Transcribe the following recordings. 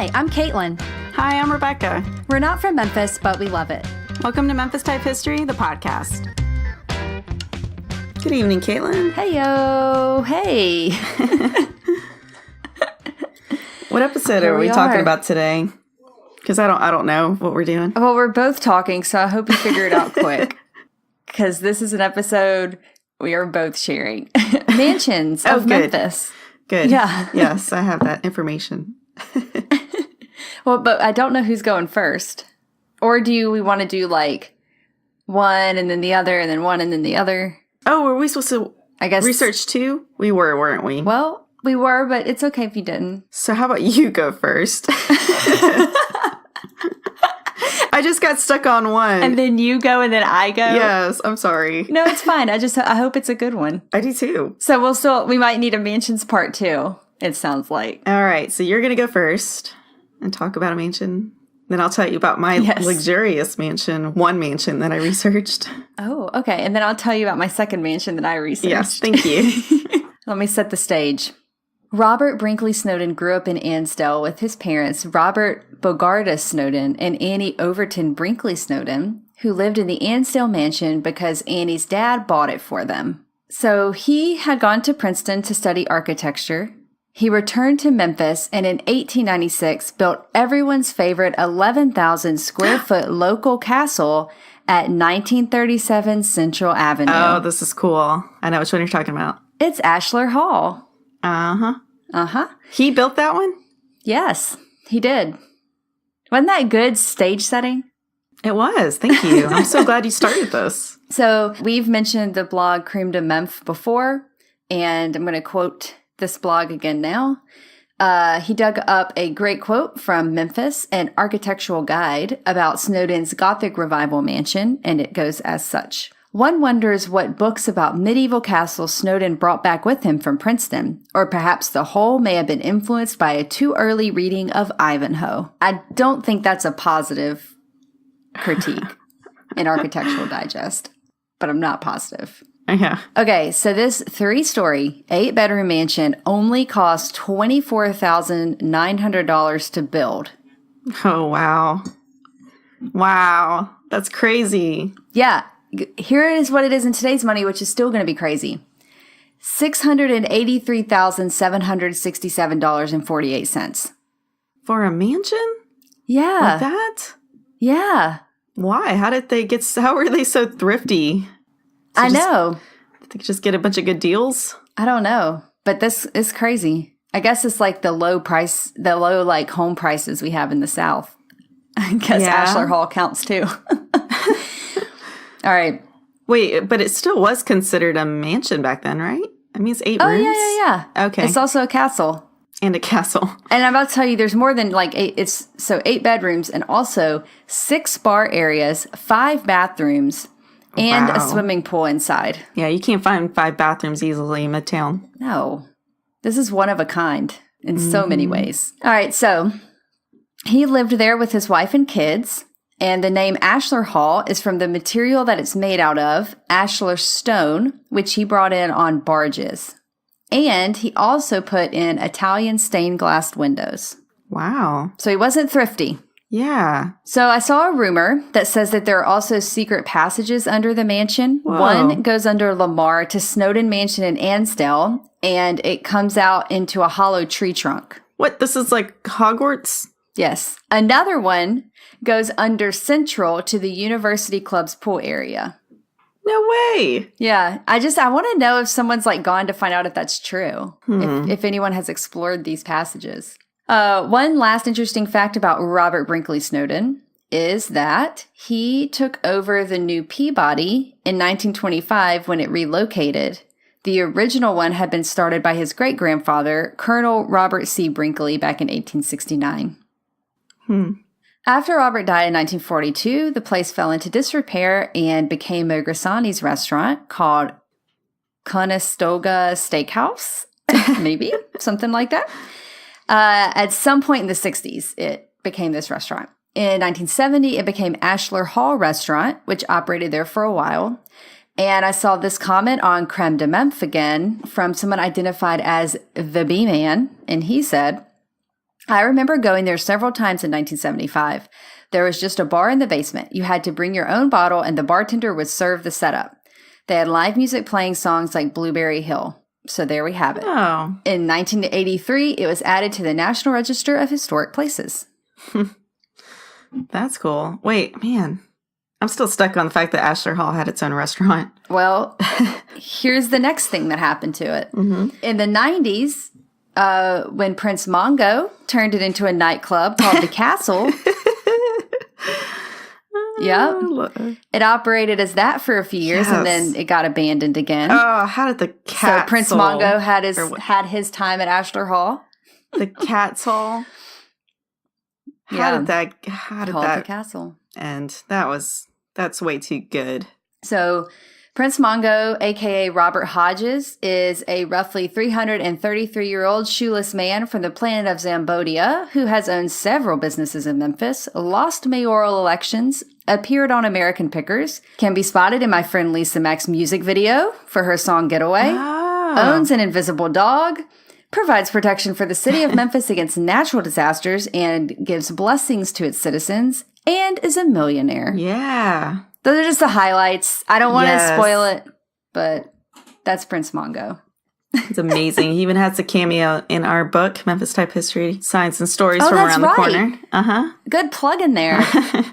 Hi, I'm Caitlin. Hi, I'm Rebecca. We're not from Memphis, but we love it. Welcome to Memphis Type History, the podcast. Good evening, Caitlin. Hey-yo. Hey. What episode are we talking about today? Because I don't know what we're doing. Well, we're both talking, so I hope you figure it out quick. Because this is an episode we are both sharing. Mansions of Memphis. Good. Yeah. Yes, I have that information. Well, but I don't know who's going first. Or do we want to do like one and then the other and then one and then the other? Oh, were we supposed to guess research too? We were, weren't we? Well, we were, but it's okay if you didn't. So how about you go first? I just got stuck on one. And then you go and then I go? Yes, I'm sorry. No, it's fine. I hope it's a good one. I do too. So we might need a mansions part 2, it sounds like. All right, so you're going to go first and talk about a mansion. Then I'll tell you about my luxurious one mansion that I researched. Oh, okay. And then I'll tell you about my second mansion that I researched. Yes, thank you. Let me set the stage. Robert Brinkley Snowden grew up in Annesdale with his parents, Robert Bogardus Snowden and Annie Overton Brinkley Snowden, who lived in the Annesdale mansion because Annie's dad bought it for them. So he had gone to Princeton to study architecture. He returned to Memphis and in 1896 built everyone's favorite 11,000 square foot local castle at 1937 Central Avenue. Oh, this is cool. I know which one you're talking about. It's Ashlar Hall. Uh-huh. Uh-huh. He built that one? Yes, he did. Wasn't that good stage setting? It was. Thank you. I'm so glad you started this. So we've mentioned the blog Creme de Memph before, and I'm going to quote this blog again now. He dug up a great quote from Memphis, an architectural guide about Snowden's Gothic Revival Mansion, and it goes as such. One wonders what books about medieval castles Snowden brought back with him from Princeton, or perhaps the whole may have been influenced by a too early reading of Ivanhoe. I don't think that's a positive critique in Architectural Digest, but I'm not positive. Yeah. Okay, so this 3-story, 8-bedroom mansion only cost $24,900 to build. Oh, wow. Wow. That's crazy. Yeah. Here is what it is in today's money, which is still going to be crazy. $683,767.48. For a mansion? Yeah. Like that? Yeah. Why? How were they so thrifty? I know. They could just get a bunch of good deals? I don't know. But this is crazy. I guess it's like the low like home prices we have in the South. I guess Ashlar Hall counts too. All right. Wait, but it still was considered a mansion back then, right? I mean, it's 8 rooms. Oh, yeah. Okay. It's also a castle. And a castle. And I'm about to tell you, there's more than like 8. It's 8 bedrooms and also 6 bar areas, 5 bathrooms, and a swimming pool inside. Yeah, you can't find 5 bathrooms easily in Midtown. No. This is one of a kind in so many ways. All right, so he lived there with his wife and kids. And the name Ashlar Hall is from the material that it's made out of, ashlar stone, which he brought in on barges. And he also put in Italian stained glass windows. Wow. So he wasn't thrifty. Yeah. So I saw a rumor that says that there are also secret passages under the mansion. Whoa. One goes under Lamar to Snowden Mansion in Annesdale, and it comes out into a hollow tree trunk. What? This is like Hogwarts? Yes. Another one goes under Central to the University Club's pool area. No way. Yeah. I want to know if someone's like gone to find out if that's true. If anyone has explored these passages. One last interesting fact about Robert Brinkley Snowden is that he took over the new Peabody in 1925 when it relocated. The original one had been started by his great-grandfather, Colonel Robert C. Brinkley, back in 1869. After Robert died in 1942, the place fell into disrepair and became a Grassani's restaurant called Conestoga Steakhouse, maybe, something like that. At some point in the 60s, it became this restaurant. In 1970, it became Ashlar Hall Restaurant, which operated there for a while. And I saw this comment on Creme de Memph again from someone identified as the B-Man, and he said, I remember going there several times in 1975. There was just a bar in the basement. You had to bring your own bottle, and the bartender would serve the setup. They had live music playing songs like Blueberry Hill. So there we have it. Oh. In 1983, it was added to the National Register of Historic Places. That's cool. Wait, man. I'm still stuck on the fact that Ashlar Hall had its own restaurant. Well, here's the next thing that happened to it. Mm-hmm. In the 90s, when Prince Mongo turned it into a nightclub called The Castle. Yep. It operated as that for a few years, and then it got abandoned again. Oh, how did the Castle... So Prince Mongo had his time at Ashlar Hall. The Castle. How did that The Castle. And that's way too good. So Prince Mongo, a.k.a. Robert Hodges, is a roughly 333-year-old shoeless man from the planet of Zambodia who has owned several businesses in Memphis, lost mayoral elections, appeared on American Pickers, can be spotted in my friend Lisa Mack's music video for her song Getaway, owns an invisible dog, provides protection for the city of Memphis against natural disasters and gives blessings to its citizens, and is a millionaire. Yeah. Those are just the highlights. I don't want to spoil it, but that's Prince Mongo. It's amazing. He even has a cameo in our book, Memphis Type History, Signs and Stories from Around the Corner. Uh-huh. Good plug in there.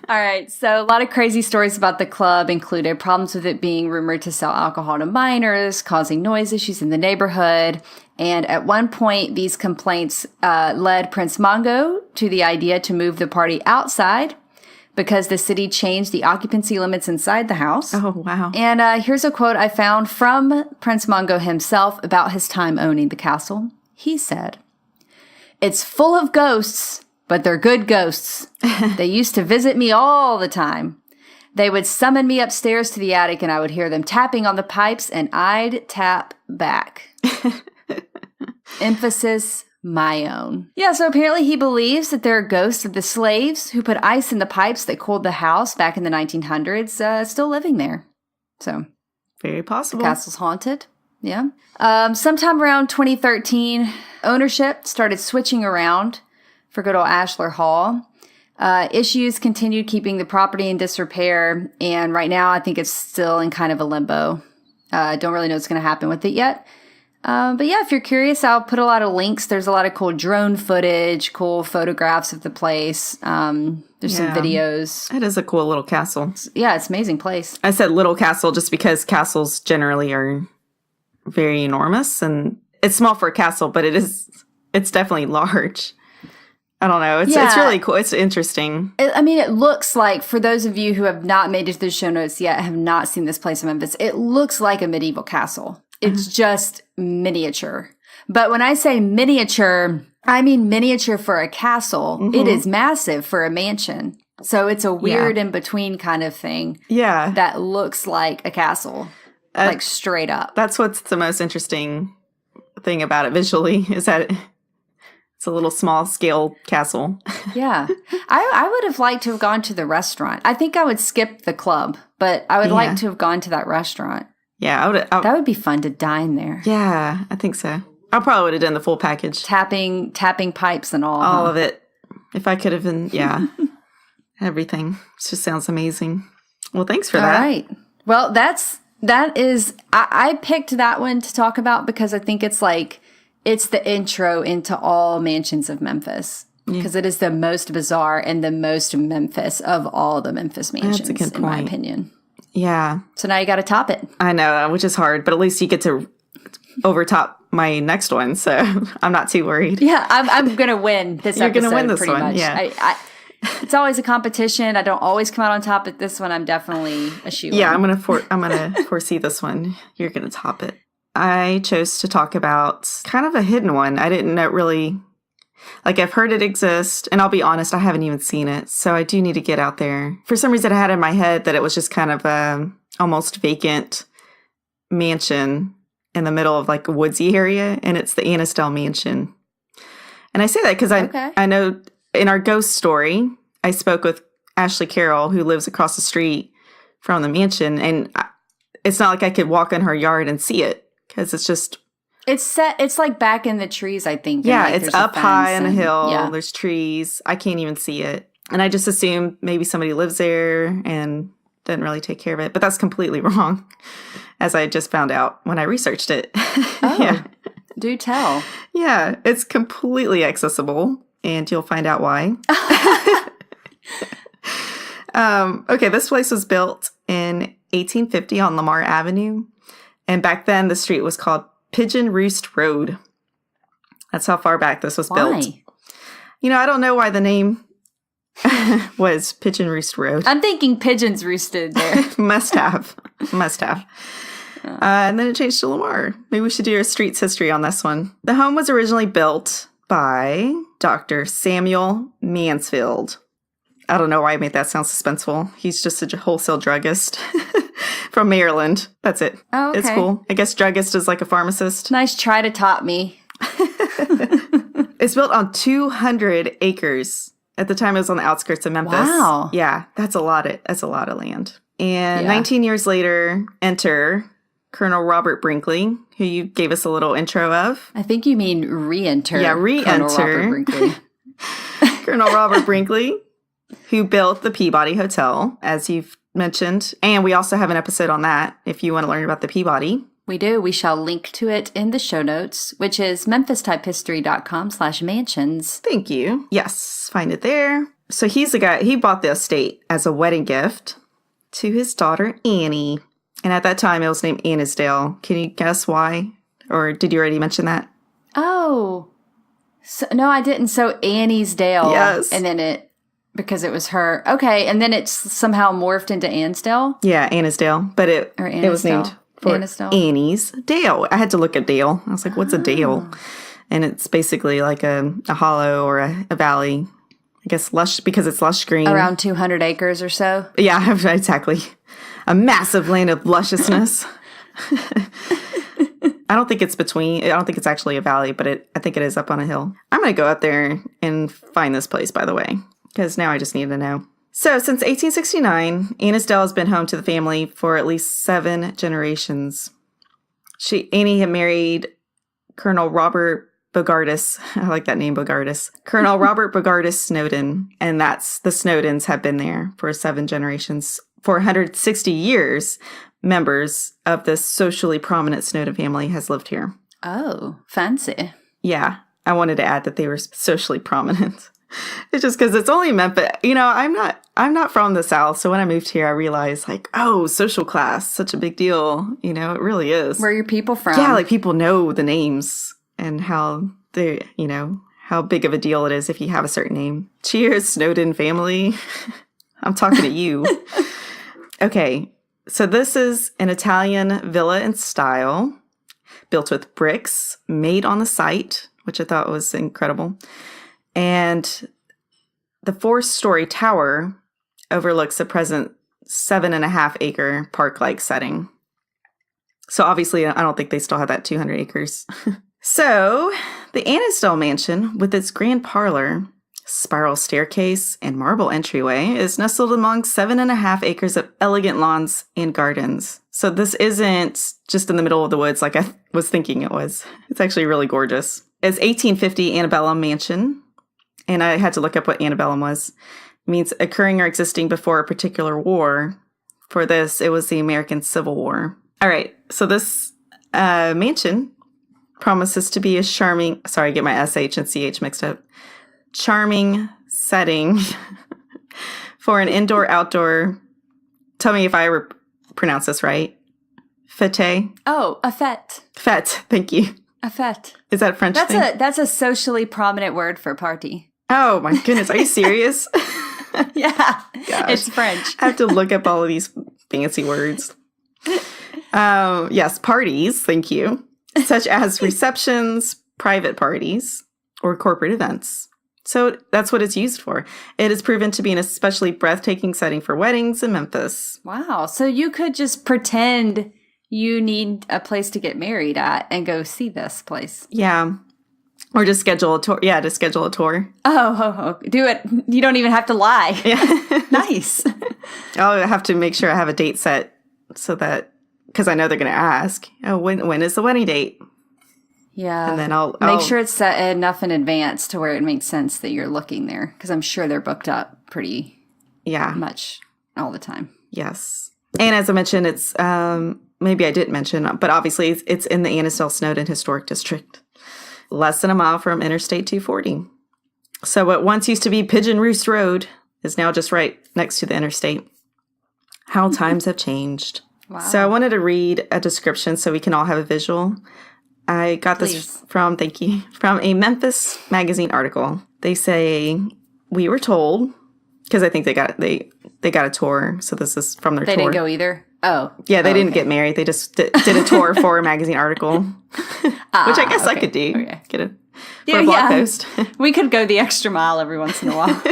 All right. So a lot of crazy stories about the club included problems with it being rumored to sell alcohol to minors, causing noise issues in the neighborhood. And at one point, these complaints led Prince Mongo to the idea to move the party outside because the city changed the occupancy limits inside the house. Oh, wow. And here's a quote I found from Prince Mongo himself about his time owning the castle. He said, "It's full of ghosts, but they're good ghosts. They used to visit me all the time. They would summon me upstairs to the attic and I would hear them tapping on the pipes and I'd tap back." Emphasis, my own. Yeah, so apparently he believes that there are ghosts of the slaves who put ice in the pipes that cooled the house back in the 1900s still living there. So, very possible. The castle's haunted. Yeah. Sometime around 2013, ownership started switching around for good old Ashlar Hall. Issues continued keeping the property in disrepair, and right now I think it's still in kind of a limbo. Don't really know what's going to happen with it yet. But yeah, if you're curious, I'll put a lot of links. There's a lot of cool drone footage, cool photographs of the place. There's some videos. It is a cool little castle. Yeah, it's an amazing place. I said little castle just because castles generally are very enormous, and it's small for a castle, but it's definitely large. I don't know. It's really cool. It's interesting. It looks like, for those of you who have not made it to the show notes yet, have not seen this place in Memphis, it looks like a medieval castle. It's just miniature. But when I say miniature, I mean miniature for a castle. Mm-hmm. It is massive for a mansion. So it's a weird in-between kind of thing. Yeah. That looks like a castle. Like straight up. That's what's the most interesting thing about it visually, is that it's a little small-scale castle. Yeah. I would have liked to have gone to the restaurant. I think I would skip the club, but I would like to have gone to that restaurant. Yeah, that would be fun to dine there. Yeah, I think so. I probably would have done the full package. Tapping pipes and all. All of it. If I could have been, everything. It just sounds amazing. Well, thanks for that. All right. Well, that is, I picked that one to talk about because I think it's the intro into all mansions of Memphis. Because it is the most bizarre and the most Memphis of all the Memphis mansions, that's a good point. In my opinion. Yeah. So now you got to top it. I know, which is hard, but at least you get to overtop my next one, so I'm not too worried. Yeah, I'm going to win this You're episode. You're going to win this pretty one, much. yeah. It's always a competition. I don't always come out on top at this one. I'm definitely a shoe. Yeah, I'm gonna foresee this one. You're going to top it. I chose to talk about kind of a hidden one. I didn't know really... I've heard it exist, and I'll be honest, I haven't even seen it, so I do need to get out there. For some reason, I had in my head that it was just kind of a almost vacant mansion in the middle of a woodsy area, and it's the Annesdale Mansion. And I say that because I know in our ghost story, I spoke with Ashley Carroll, who lives across the street from the mansion, and it's not like I could walk in her yard and see it, because it's just... It's like back in the trees, I think. Yeah, like, it's up high on a hill. Yeah. There's trees. I can't even see it. And I just assumed maybe somebody lives there and didn't really take care of it. But that's completely wrong, as I just found out when I researched it. Oh, yeah. Do tell. Yeah, it's completely accessible, and you'll find out why. Okay, this place was built in 1850 on Lamar Avenue. And back then, the street was called Pigeon Roost Road. That's how far back this was built. You know, I don't know why the name was Pigeon Roost Road. I'm thinking pigeons roosted there. Must have. And then it changed to Lamar. Maybe we should do a streets history on this one. The home was originally built by Dr. Samuel Mansfield. I don't know why I made that sound suspenseful. He's just a wholesale druggist. From Maryland. That's it. Oh, okay. It's cool. I guess druggist is like a pharmacist. Nice try to top me. It's built on 200 acres. At the time, it was on the outskirts of Memphis. Wow. Yeah, that's a lot of land. And 19 years later, enter Colonel Robert Brinkley, who you gave us a little intro of. I think you mean re-enter. Yeah, re-enter. Colonel Robert Brinkley. Colonel Robert Brinkley, who built the Peabody Hotel, as you've mentioned. And we also have an episode on that if you want to learn about the Peabody. We do. We shall link to it in the show notes, which is memphistypehistory.com/mansions. Thank you. Yes, find it there. So he's the guy, he bought the estate as a wedding gift to his daughter, Annie. And at that time, it was named Annesdale. Can you guess why? Or did you already mention that? Oh. So, no, I didn't. So Annie's Dale. Yes. And then because it was her. Okay, and then it's somehow morphed into Annesdale? Yeah, Annesdale. But it was named for Annie's Dale. I had to look at Dale. I was like, what's a Dale? And it's basically like a hollow or a valley. I guess lush, because it's lush green. Around 200 acres or so? Yeah, exactly. A massive land of lusciousness. I don't think it's actually a valley, but I think it is up on a hill. I'm going to go up there and find this place, by the way, because now I just need to know. So since 1869, Annesdale has been home to the family for at least 7 generations. Annie had married Colonel Robert Bogardus. I like that name, Bogardus. Colonel Robert Bogardus Snowden. And the Snowdens have been there for 7 generations. For 160 years, members of this socially prominent Snowden family has lived here. Oh, fancy. Yeah, I wanted to add that they were socially prominent. It's just because it's only Memphis. You know, I'm not from the South, so when I moved here, I realized social class, such a big deal. You know, it really is. Where are your people from? Yeah, like people know the names and how how big of a deal it is if you have a certain name. Cheers, Snowden family. I'm talking to you. Okay, so this is an Italian villa in style, built with bricks, made on the site, which I thought was incredible. And the 4-story tower overlooks the present 7.5-acre park-like setting. So obviously, I don't think they still have that 200 acres. So the Annesdale mansion, with its grand parlor, spiral staircase, and marble entryway, is nestled among 7.5 acres of elegant lawns and gardens. So this isn't just in the middle of the woods like I was thinking it was. It's actually really gorgeous. It's 1850 Antebellum Mansion, and I had to look up what antebellum was. It means occurring or existing before a particular war. For this, it was the American Civil War. All right, so this mansion promises to be a charming, sorry, I get my SH and CH mixed up, charming setting for an indoor-outdoor, tell me if I pronounce this right, fete? Oh, a fete. Fete, thank you. A fete. Is that a French thing? That's a socially prominent word for party. Oh my goodness, are you serious? Yeah, Gosh. it's French. I have to look up all of these fancy words. Yes, parties, thank you, such as receptions, private parties, or corporate events. So that's what it's used for. It is proven to be an especially breathtaking setting for weddings in Memphis. Wow. So you could just pretend you need a place to get married at and go see this place. Yeah. Or just schedule a tour. Yeah, just schedule a tour. Oh, do it. You don't even have to lie. Yeah. Nice. I'll have to make sure I have a date set so that, because I know they're going to ask, oh, when is the wedding date? Yeah. And then I'll make sure it's set enough in advance to where it makes sense that you're looking there. Because I'm sure they're booked up pretty much all the time. Yes. And as I mentioned, it's, maybe I didn't mention, but obviously it's in the Annesdale Snowden Historic District. Less than a mile from Interstate 240. So what once used to be Pigeon Roost Road is now just right next to the interstate. How times have changed. Wow. So I wanted to read a description so we can all have a visual. I got this from a Memphis magazine article. They say, we were told, because I think they got a tour, so this is from their tour. They didn't go either? Oh. Yeah, they didn't get married. They just did a tour for a magazine article, which I guess I could do. Okay. Get it for a blog post. We could go the extra mile every once in a while.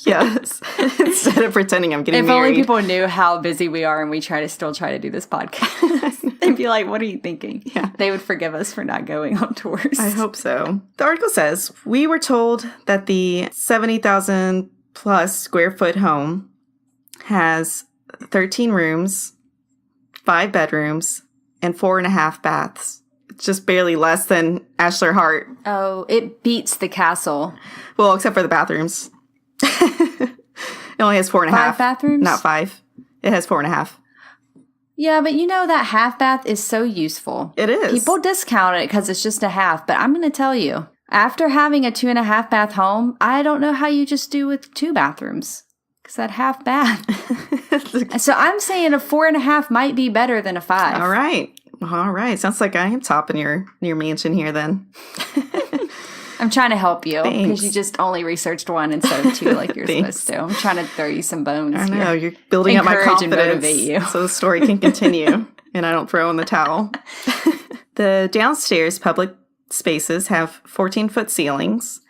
Yes. Instead of pretending I'm getting married. If only people knew how busy we are and we still try to do this podcast. They'd be like, what are you thinking? Yeah. They would forgive us for not going on tours. I hope so. The article says, we were told that the 70,000 plus square foot home has 13 rooms, 5 bedrooms, and 4.5 baths. It's just barely less than Ashlar Hall. Oh, it beats the castle. Well, except for the bathrooms. It only has 4.5. 5 bathrooms? Not 5. It has 4.5. Yeah, but you know that half bath is so useful. It is. People discount it because it's just a half, but I'm going to tell you, after having a 2.5 bath home, I don't know how you just do with 2 bathrooms. Because that half bath. So I'm saying a 4.5 might be better than a 5. All right. Sounds like I am topping your mansion here then. I'm trying to help you Thanks. because you just only researched 1 instead of 2 like you're supposed to. I'm trying to throw you some bones. I know. Here. You're building up my confidence. And motivate you. So the story can continue and I don't throw in the towel. The downstairs public spaces have 14-foot ceilings,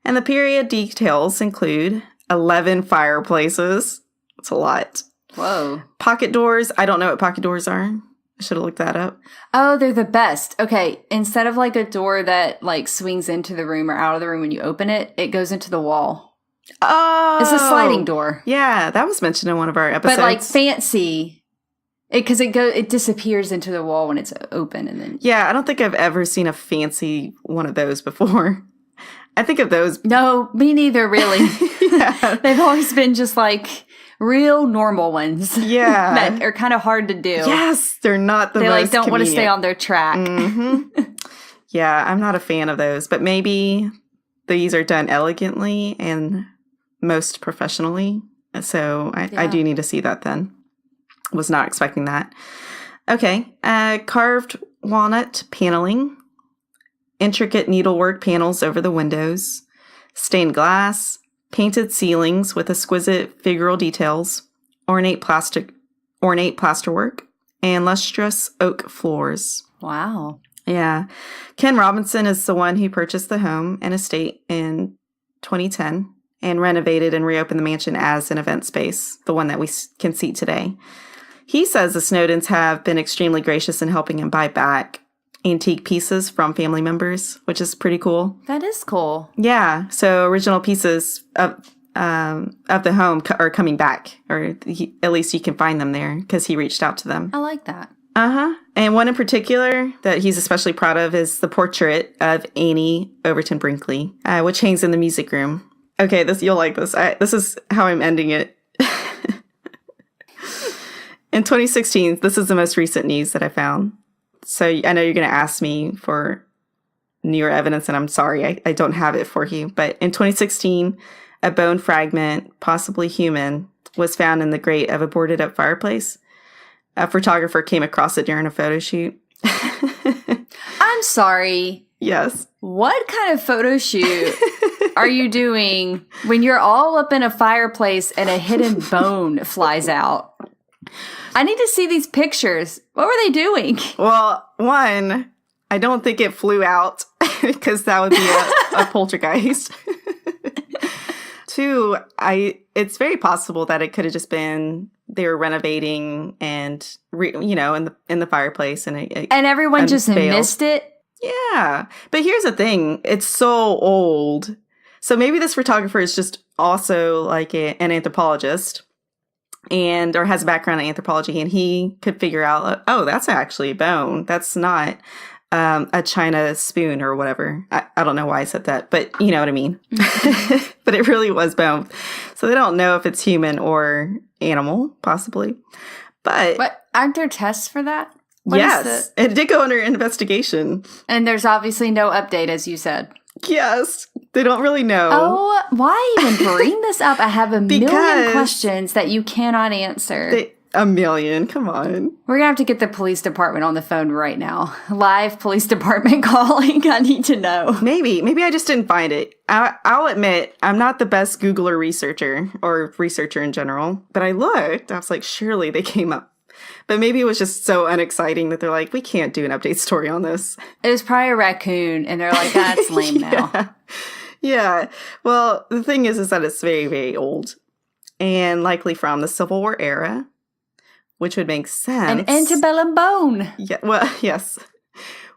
and the period details include 11 fireplaces. That's a lot. Whoa. Pocket doors. I don't know what pocket doors are. I should have looked that up. Oh, they're the best. Okay, instead of like a door that like swings into the room or out of the room when you open it, it goes into the wall. Oh. It's a sliding door. Yeah, that was mentioned in one of our episodes. But like fancy, because it disappears into the wall when it's open and then. Yeah, I don't think I've ever seen a fancy one of those before. I think of those. No, me neither, really. Yeah. They've always been just like real normal ones. Yeah. That are kind of hard to do. Yes, they're not the most They like don't want to convenient. stay on their track. Mm-hmm. Yeah, I'm not a fan of those, but maybe these are done elegantly and most professionally. So I do need to see that then. Was not expecting that. Okay. Carved walnut paneling, intricate needlework panels over the windows, stained glass, painted ceilings with exquisite figural details, ornate plasterwork, and lustrous oak floors. Wow. Yeah. Ken Robinson is the one who purchased the home and estate in 2010 and renovated and reopened the mansion as an event space, the one that we can see today. He says the Snowdens have been extremely gracious in helping him buy back antique pieces from family members, which is pretty cool. That is cool. Yeah. So original pieces of the home are coming back, or at least you can find them there because he reached out to them. I like that. Uh-huh. And one in particular that he's especially proud of is the portrait of Annie Overton Brinkley, which hangs in the music room. Okay, you'll like this. This is how I'm ending it. In 2016, this is the most recent news that I found. So I know you're going to ask me for newer evidence, and I'm sorry, I don't have it for you. But in 2016, a bone fragment, possibly human, was found in the grate of a boarded up fireplace. A photographer came across it during a photo shoot. I'm sorry. Yes. What kind of photo shoot are you doing when you're all up in a fireplace and a hidden bone flies out? I need to see these pictures. What were they doing? Well, one, I don't think it flew out because that would be a poltergeist. Two, it's very possible that it could have just been they were renovating and in the fireplace and everyone just missed it. Yeah, but here's the thing: it's so old, so maybe this photographer is just also like an anthropologist or has a background in anthropology, and he could figure out, oh, that's actually a bone. That's not a china spoon or whatever. I don't know why I said that, but you know what I mean. But it really was bone. So they don't know if it's human or animal, possibly. But aren't there tests for that? Yes, it did go under investigation. And there's obviously no update, as you said. Yes, they don't really know. Oh, why even bring this up? I have a million questions that you cannot answer. A million, come on. We're going to have to get the police department on the phone right now. Live police department calling. I need to know. Maybe I just didn't find it. I'll admit, I'm not the best Googler researcher or researcher in general, but I looked. I was like, surely they came up. But maybe it was just so unexciting that they're like, we can't do an update story on this. It was probably a raccoon, and they're like, that's lame now. Yeah. Well, the thing is that it's very, very old, and likely from the Civil War era, which would make sense. An antebellum bone. Yeah. Well, yes.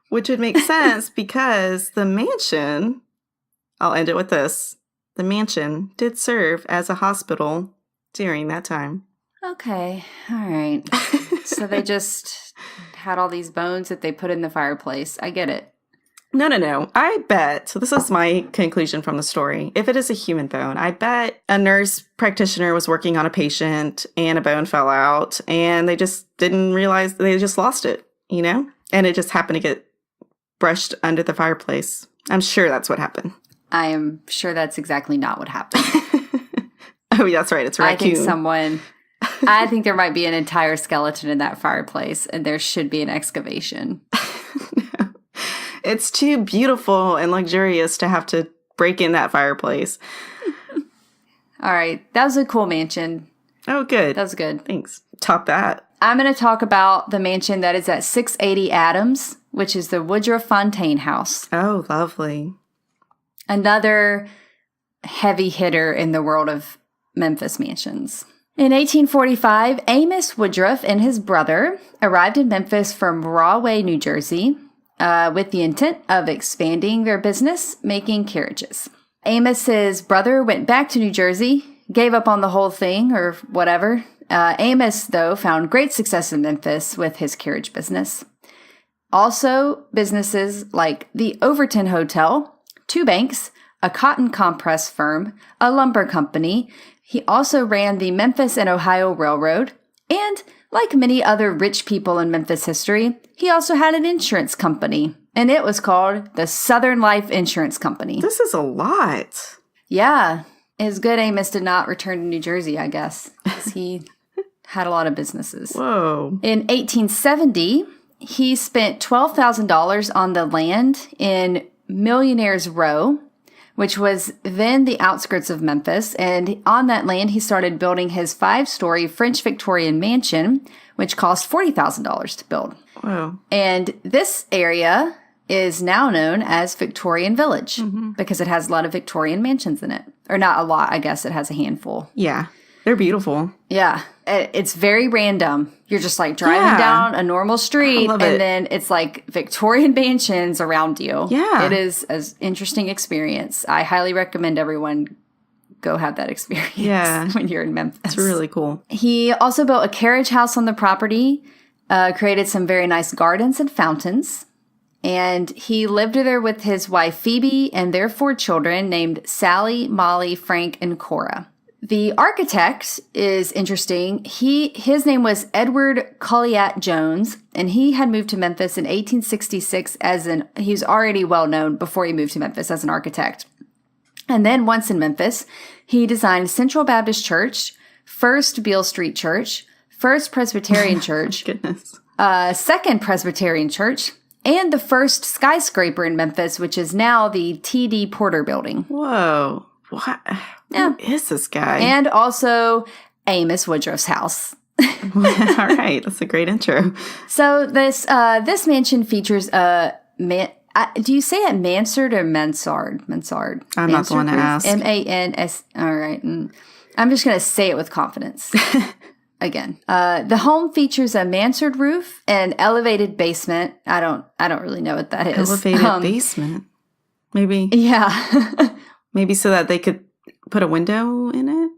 Which would make sense because the mansion, I'll end it with this, the mansion did serve as a hospital during that time. Okay. All right. So they just had all these bones that they put in the fireplace. I get it. No. I bet, so this is my conclusion from the story. If it is a human bone, I bet a nurse practitioner was working on a patient and a bone fell out and they just didn't realize they just lost it, you know? And it just happened to get brushed under the fireplace. I'm sure that's what happened. I am sure that's exactly not what happened. Oh, yeah, that's right. It's a raccoon. I think there might be an entire skeleton in that fireplace and there should be an excavation. No. It's too beautiful and luxurious to have to break in that fireplace. All right. That was a cool mansion. Oh, good. That was good. Thanks. Top that. I'm going to talk about the mansion that is at 680 Adams, which is the Woodruff Fontaine House. Oh, lovely. Another heavy hitter in the world of Memphis mansions. In 1845, Amos Woodruff and his brother arrived in Memphis from Rahway, New Jersey, with the intent of expanding their business, making carriages. Amos's brother went back to New Jersey, gave up on the whole thing, or whatever. Amos, though, found great success in Memphis with his carriage business. Also, businesses like the Overton Hotel, 2 banks, a cotton compress firm, a lumber company. He also ran the Memphis and Ohio Railroad, and like many other rich people in Memphis history, he also had an insurance company, and it was called the Southern Life Insurance Company. This is a lot. Yeah. It's good Amos did not return to New Jersey, I guess, because he had a lot of businesses. Whoa. In 1870, he spent $12,000 on the land in Millionaire's Row, which was then the outskirts of Memphis. And on that land, he started building his 5-story French Victorian mansion, which cost $40,000 to build. Wow. And this area is now known as Victorian Village because it has a lot of Victorian mansions in it. Or not a lot, I guess it has a handful. Yeah. They're beautiful. Yeah. It's very random. You're just like driving down a normal street and then it's like Victorian mansions around you. Yeah. It is an interesting experience. I highly recommend everyone go have that experience when you're in Memphis. It's really cool. He also built a carriage house on the property, created some very nice gardens and fountains. And he lived there with his wife Phoebe and their 4 children named Sally, Molly, Frank, and Cora. The architect is interesting. His name was Edward Colliat Jones, and he had moved to Memphis in 1866 he was already well known before he moved to Memphis as an architect. And then once in Memphis, he designed Central Baptist Church, First Beale Street Church, First Presbyterian Church, Second Presbyterian Church, and the first skyscraper in Memphis, which is now the T.D. Porter Building. Whoa. What? Who is this guy? And also Amos Woodruff's house. All right. That's a great intro. So this mansion features a do you say it mansard or mansard? Mansard. I'm not the one to ask. M-A-N-S. All right. I'm just going to say it with confidence. Again, the home features a mansard roof and elevated basement. I don't really know what that is. Elevated basement? Maybe. Yeah. Maybe so that they could put a window in it?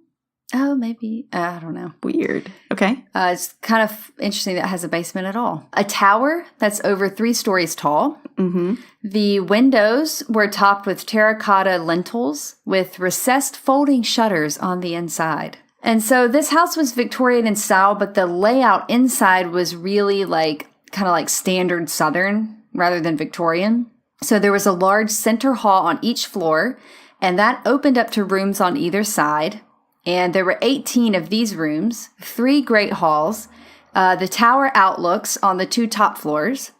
Oh, maybe. I don't know. Weird. Okay. It's kind of interesting that it has a basement at all. A tower that's over 3 stories tall. Mm-hmm. The windows were topped with terracotta lintels with recessed folding shutters on the inside. And so this house was Victorian in style, but the layout inside was really kind of like standard Southern rather than Victorian. So there was a large center hall on each floor, and that opened up to rooms on either side. And there were 18 of these rooms, 3 great halls, the tower outlooks on the 2 top floors.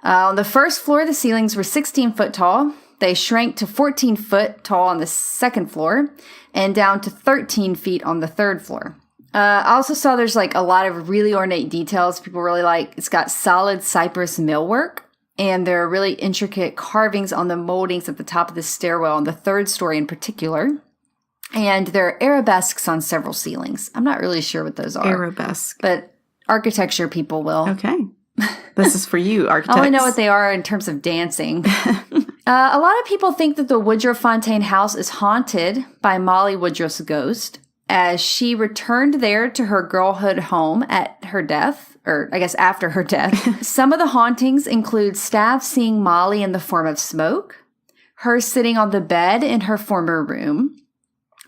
On the first floor, the ceilings were 16 foot tall. They shrank to 14 foot tall on the second floor and down to 13 feet on the third floor. I also saw there's a lot of really ornate details people really like. It's got solid cypress millwork, and there are really intricate carvings on the moldings at the top of the stairwell on the 3rd story in particular. And there are arabesques on several ceilings. I'm not really sure what those are. Arabesque. But architecture people will. Okay. This is for you, architects. I only know what they are in terms of dancing. A lot of people think that the Woodruff Fontaine House is haunted by Molly Woodruff's ghost, as she returned there to her girlhood home at her death, or I guess after her death. Some of the hauntings include staff seeing Molly in the form of smoke, her sitting on the bed in her former room,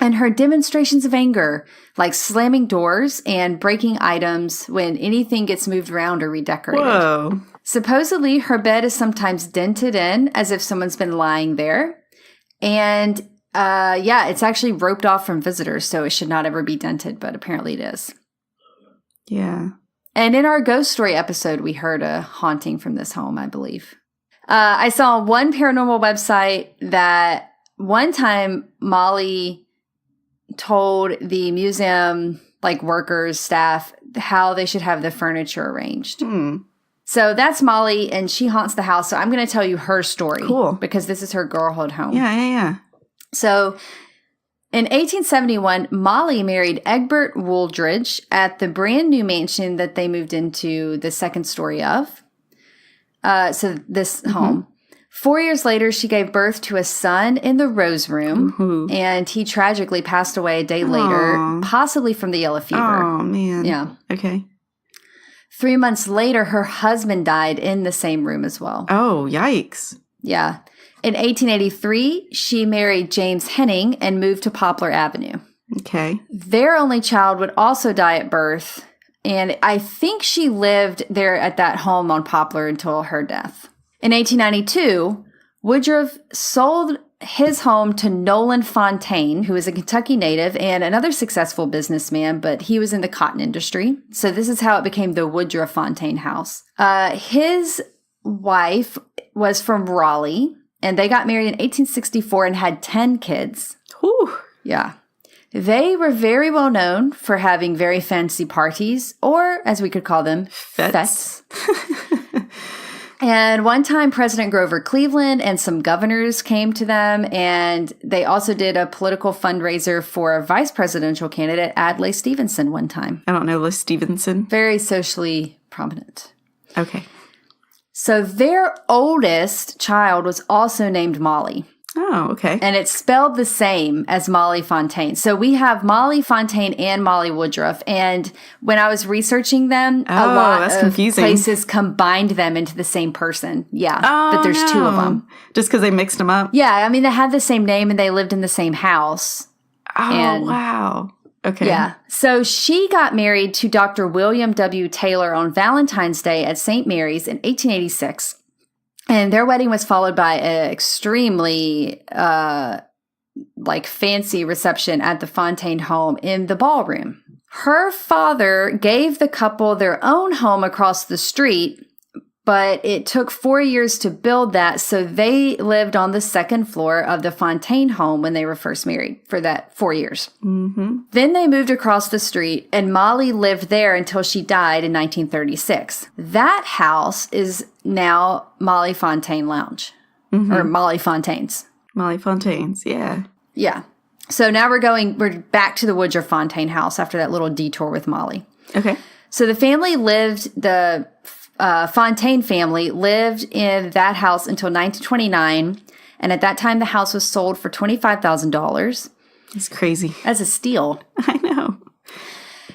and her demonstrations of anger, like slamming doors and breaking items when anything gets moved around or redecorated. Whoa. Supposedly, her bed is sometimes dented in as if someone's been lying there. And it's actually roped off from visitors, so it should not ever be dented, but apparently it is. Yeah. And in our ghost story episode, we heard a haunting from this home, I believe. I saw one paranormal website that one time Molly told the museum, workers, staff, how they should have the furniture arranged. So that's Molly, and she haunts the house. So I'm going to tell you her story. Cool. Because this is her girlhood home. Yeah. So in 1871, Molly married Egbert Wooldridge at the brand new mansion that they moved into the 2nd story of. So this home. 4 years later, she gave birth to a son in the Rose Room, and he tragically passed away a day later, possibly from the yellow fever. Oh, man. Yeah. Okay. 3 months later, her husband died in the same room as well. Oh, yikes. Yeah. In 1883, she married James Henning and moved to Poplar Avenue. Okay. Their only child would also die at birth, and I think she lived there at that home on Poplar until her death. In 1892, Woodruff sold his home to Nolan Fontaine, who is a Kentucky native and another successful businessman, but he was in the cotton industry. So this is how it became the Woodruff Fontaine House. His wife was from Raleigh, and they got married in 1864 and had 10 kids. Whew. Yeah. They were very well known for having very fancy parties, or as we could call them, fetes. And one time, President Grover Cleveland and some governors came to them, and they also did a political fundraiser for a vice presidential candidate, Adlai Stevenson, one time. I don't know Liz Stevenson. Very socially prominent. Okay. So their oldest child was also named Molly. Oh, okay. And it's spelled the same as Molly Fontaine. So we have Molly Fontaine and Molly Woodruff. And when I was researching them, a lot that's of confusing. Places combined them into the same person. Yeah. Oh, but there's 2 of them. Just because they mixed them up? Yeah. I mean, they had the same name and they lived in the same house. Oh, wow. Okay. Yeah. So she got married to Dr. William W. Taylor on Valentine's Day at St. Mary's in 1886. And their wedding was followed by an extremely, fancy reception at the Fontaine home in the ballroom. Her father gave the couple their own home across the street, but it took 4 years to build that, so they lived on the 2nd floor of the Fontaine home when they were first married for that 4 years. Mm-hmm. Then they moved across the street, and Molly lived there until she died in 1936. That house is now Molly Fontaine Lounge, or Molly Fontaine's. Molly Fontaine's, yeah. Yeah. So now we're back to the Woodruff Fontaine house after that little detour with Molly. Okay. So the Fontaine family lived in that house until 1929, and at that time the house was sold for $25,000. It's crazy. As a steal. I know.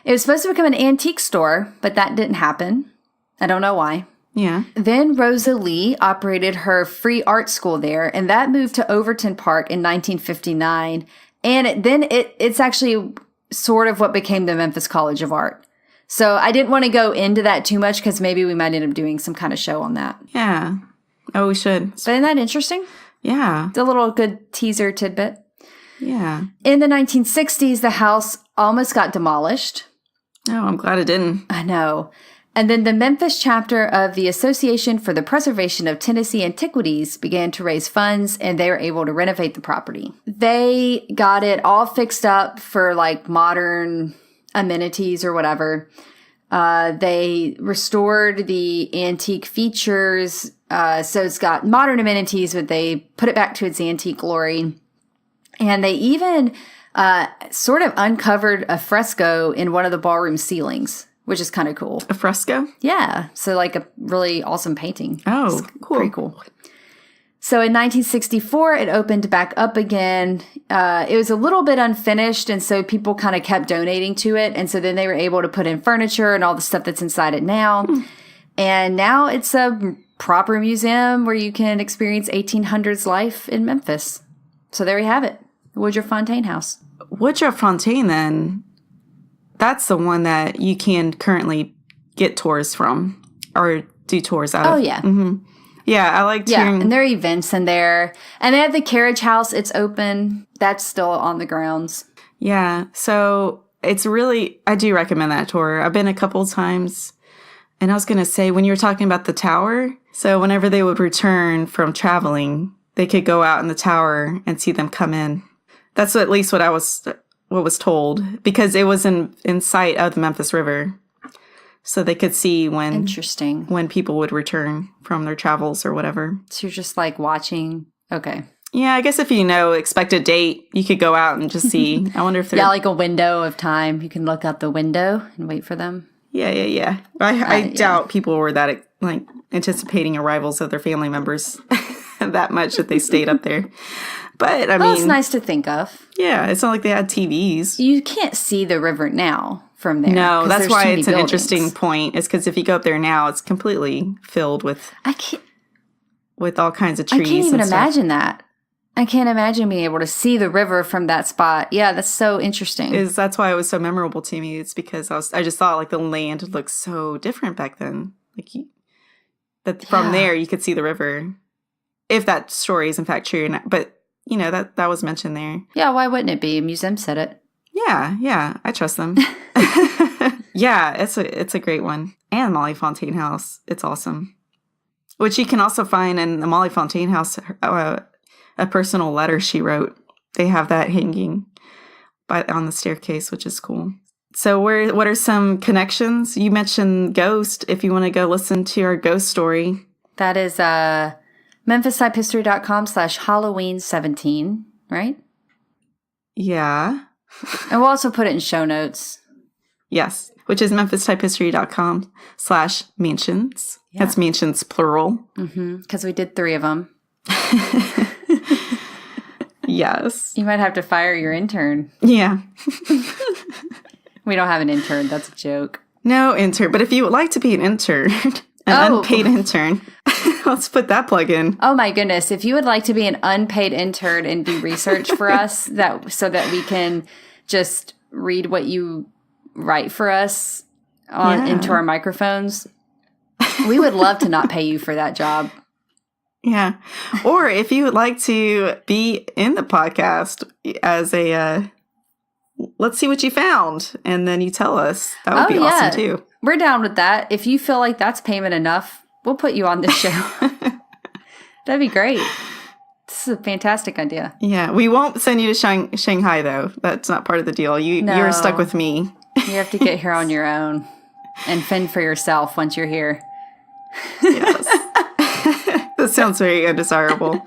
It was supposed to become an antique store, but that didn't happen. I don't know why. Yeah. Then Rosa Lee operated her free art school there, and that moved to Overton Park in 1959. And it's actually sort of what became the Memphis College of Art. So I didn't want to go into that too much because maybe we might end up doing some kind of show on that. Yeah. Oh, we should. But isn't that interesting? Yeah. It's a little good teaser tidbit. Yeah. In the 1960s, the house almost got demolished. Oh, I'm glad it didn't. I know. And then the Memphis chapter of the Association for the Preservation of Tennessee Antiquities began to raise funds, and they were able to renovate the property. They got it all fixed up for like modern amenities or whatever. They restored the antique features. So it's got modern amenities, but they put it back to its antique glory. And they even sort of uncovered a fresco in one of the ballroom ceilings, which is kind of cool. A fresco? Yeah. So like a really awesome painting. Oh, it's cool. Pretty cool. So in 1964, it opened back up again. It was a little bit unfinished, and so people kind of kept donating to it. And so then they were able to put in furniture and all the stuff that's inside it now. And now it's a proper museum where you can experience 1800s life in Memphis. So there you have it. Woodruff Fontaine House. Woodruff Fontaine, then, that's the one that you can currently get tours from or do tours out of. Oh, yeah. Mm-hmm. Yeah, I liked hearing. And there are events in there. And they have the carriage house. It's open. That's still on the grounds. Yeah. So it's really, I do recommend that tour. I've been a couple of times. And I was going to say, when you were talking about the tower, so whenever they would return from traveling, they could go out in the tower and see them come in. That's at least what was told, because it was in sight of the Memphis River. So they could see when people would return from their travels or whatever. So you're just like watching. Okay. Yeah, I guess if you know expected date, you could go out and just see. I wonder if there's like a window of time. You can look out the window and wait for them. Yeah. I doubt people were that like anticipating arrivals of their family members that much that they stayed up there. But I mean, it's nice to think of. Yeah, it's not like they had TVs. You can't see the river now from there. No, that's why it's an interesting point. It's because if you go up there now, it's completely filled with all kinds of trees. I can't even imagine that. I can't imagine being able to see the river from that spot. Yeah, that's so interesting. That's why it was so memorable to me. It's because I just thought like the land looked so different back then. Like from there you could see the river, if that story is in fact true. But you know that was mentioned there. Yeah, why wouldn't it be? A museum said it. Yeah, I trust them. Yeah, it's a great one. And Molly Fontaine House, it's awesome. Which you can also find in the Molly Fontaine House, a personal letter she wrote. They have that hanging on the staircase, which is cool. So what are some connections? You mentioned Ghost. If you want to go listen to our ghost story. That is MemphisTypeHistory.com/Halloween17, right? Yeah. And we'll also put it in show notes. Yes, which is MemphisTypeHistory.com/mansions. Yeah. That's mansions plural. Because we did 3 of them. Yes. You might have to fire your intern. Yeah. We don't have an intern. That's a joke. No intern. But if you would like to be an intern, unpaid intern, let's put that plug in. Oh my goodness. If you would like to be an unpaid intern and do research for us so that we can just read what you write for us into our microphones, we would love to not pay you for that job. Yeah. Or if you would like to be in the podcast as a, let's see what you found, and then you tell us. That would be awesome too. We're down with that. If you feel like that's payment enough, we'll put you on this show. That'd be great. This is a fantastic idea. Yeah. We won't send you to Shanghai, though. That's not part of the deal. You're stuck with me. You have to get here on your own and fend for yourself once you're here. Yes. That sounds very undesirable.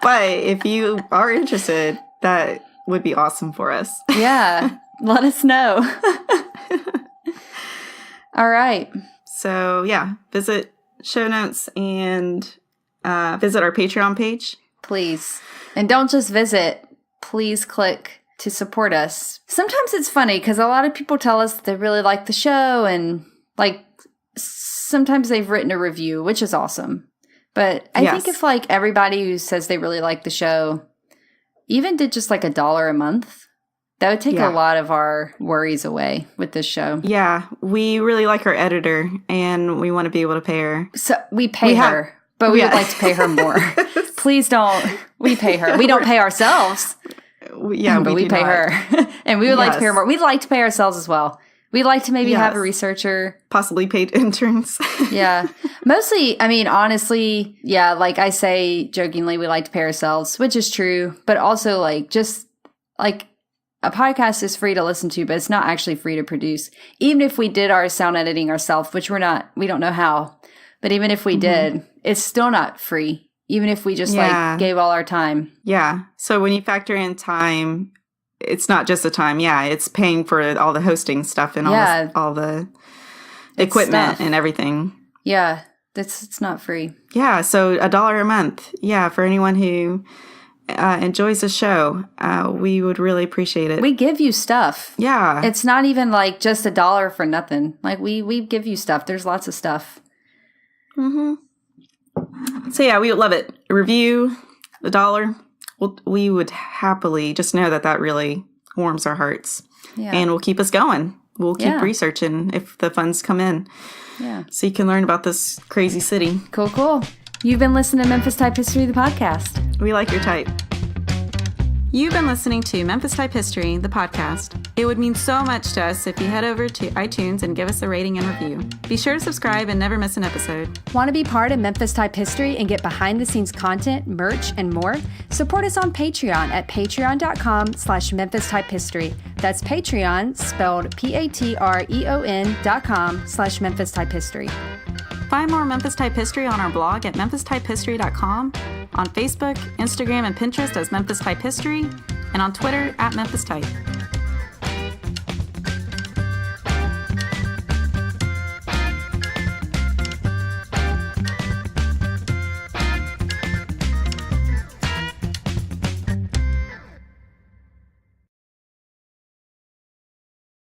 But if you are interested, that would be awesome for us. Yeah. Let us know. All right. So, yeah, visit show notes and visit our Patreon page. Please. And don't just visit. Please click to support us. Sometimes it's funny because a lot of people tell us that they really like the show, and like sometimes they've written a review, which is awesome. But I think if like everybody who says they really like the show even did just like $1 a month, that would take a lot of our worries away with this show. Yeah, we really like our editor, and we want to be able to pay her. So we pay her, but we would like to pay her more. Please don't. We pay her. We don't pay ourselves. Yeah, but we pay her. And we would like to pay her more. We'd like to pay ourselves as well. We'd like to maybe have a researcher. Possibly paid interns. Yeah. Mostly, I mean, honestly, yeah, like I say jokingly, we like to pay ourselves, which is true. But also, like, just like a podcast is free to listen to, but it's not actually free to produce. Even if we did our sound editing ourselves, which we don't know how. But even if we did, it's still not free. Even if we just like gave all our time. Yeah. So when you factor in time, it's not just the time. Yeah. It's paying for all the hosting stuff and all the equipment and everything. Yeah. It's not free. Yeah. So $1 a month. Yeah. For anyone who enjoys the show, we would really appreciate it. We give you stuff. Yeah. It's not even like just $1 for nothing. Like we give you stuff. There's lots of stuff. Mm-hmm. So yeah, we would love it. A review, $1. We would happily just know that really warms our hearts. Yeah. And will keep us going. We'll keep researching if the funds come in. Yeah. So you can learn about this crazy city. Cool. You've been listening to Memphis Type History, the podcast. We like your type. You've been listening to Memphis Type History, the podcast. It would mean so much to us if you head over to iTunes and give us a rating and review. Be sure to subscribe and never miss an episode. Want to be part of Memphis Type History and get behind-the-scenes content, merch, and more? Support us on Patreon at patreon.com/Memphis Type History. That's Patreon, spelled patreon.com/Memphis Type History. Find more Memphis Type History on our blog at memphistypehistory.com, on Facebook, Instagram, and Pinterest as Memphis Type History, and on Twitter at Memphis Type.